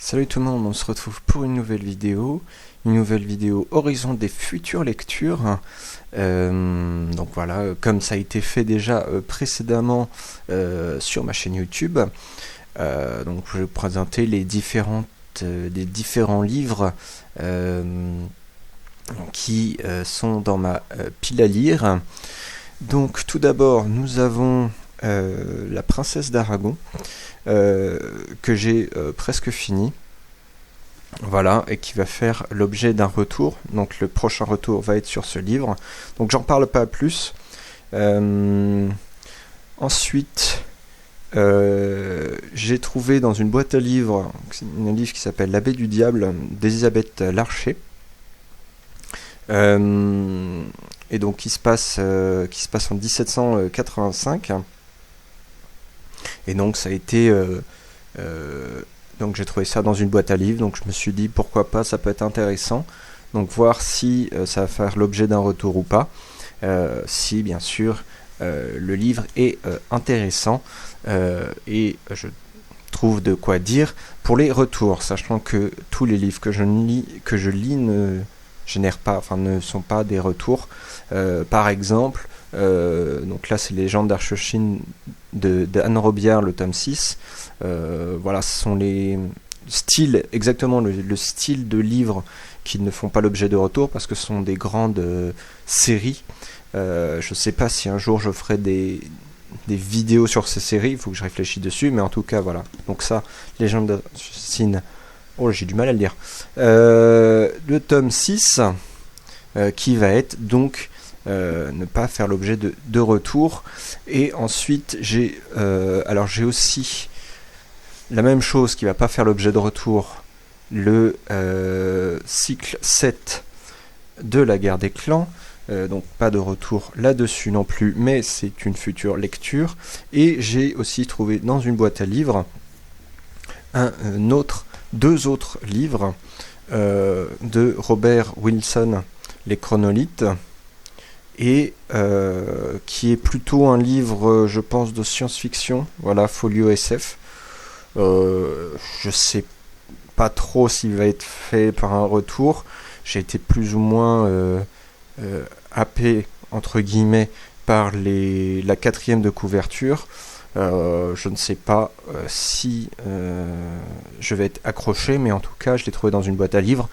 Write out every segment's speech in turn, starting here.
Salut tout le monde, on se retrouve pour une nouvelle vidéo Horizon des futures lectures. Donc voilà, comme ça a été fait déjà précédemment sur ma chaîne YouTube. Donc je vais vous présenter les différents livres qui sont dans ma pile à lire. Donc tout d'abord, nous avons La Princesse d'Aragon. Que j'ai presque fini, voilà, et qui va faire l'objet d'un retour. Donc le prochain retour va être sur ce livre, donc j'en parle pas plus. Ensuite, j'ai trouvé dans une boîte à livres un livre qui s'appelle L'Abbé du Diable d'Elisabeth Larcher, et donc qui se passe en 1785. Et donc ça a été donc j'ai trouvé ça dans une boîte à livres, donc je me suis dit pourquoi pas, ça peut être intéressant, donc voir si ça va faire l'objet d'un retour ou pas, si bien sûr le livre est intéressant, et je trouve de quoi dire pour les retours, sachant que tous les livres que je lis ne génèrent pas, enfin ne sont pas des retours. Par exemple, donc là c'est Légendes d'Archochine de Anne Robillard, le tome 6. Voilà, ce sont les styles, exactement le style de livres qui ne font pas l'objet de retour, parce que ce sont des grandes séries. Je sais pas si un jour je ferai des vidéos sur ces séries, il faut que je réfléchisse dessus, mais en tout cas voilà. Donc ça, Légendes d'Archochine, oh j'ai du mal à le dire. Le tome 6 qui va être donc ne pas faire l'objet de retour. Et ensuite j'ai aussi la même chose qui va pas faire l'objet de retour, le cycle 7 de la guerre des clans, donc pas de retour là-dessus non plus, mais c'est une future lecture. Et j'ai aussi trouvé dans une boîte à livres deux autres livres de Robert Wilson, Les Chronolithes, et qui est plutôt un livre, je pense, de science-fiction, voilà, folio SF. Je sais pas trop s'il va être fait par un retour. J'ai été plus ou moins happé, entre guillemets, par la quatrième de couverture. Je ne sais pas si je vais être accroché, mais en tout cas, je l'ai trouvé dans une boîte à livres.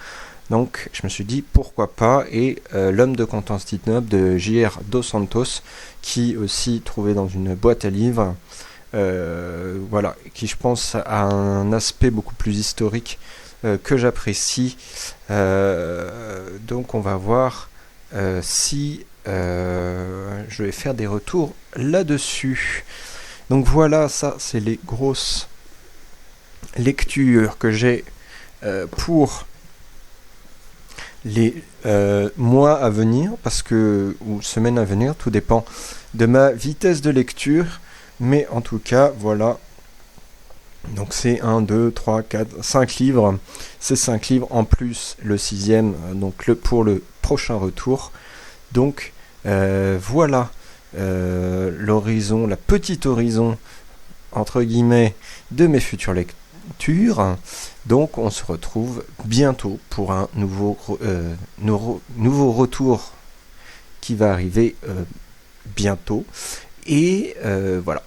Donc je me suis dit pourquoi pas. Et L'Homme de Constantinople de J.R. Dos Santos, qui aussi trouvé dans une boîte à livres, voilà, qui je pense a un aspect beaucoup plus historique que j'apprécie. Donc on va voir si je vais faire des retours là-dessus. Donc voilà, ça c'est les grosses lectures que j'ai pour les mois à venir, ou semaines à venir, tout dépend de ma vitesse de lecture, mais en tout cas voilà. Donc c'est 1, 2, 3, 4, 5 livres, c'est 5 livres en plus le sixième, donc pour le prochain retour. Donc voilà l'horizon, la petite horizon entre guillemets de mes futures lectures. Donc on se retrouve bientôt pour un nouveau retour qui va arriver bientôt, et voilà,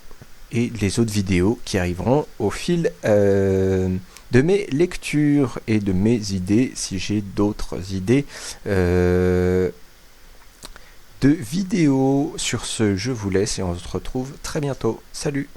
et les autres vidéos qui arriveront au fil de mes lectures et de mes idées, si j'ai d'autres idées de vidéos. Sur ce, je vous laisse et on se retrouve très bientôt. Salut!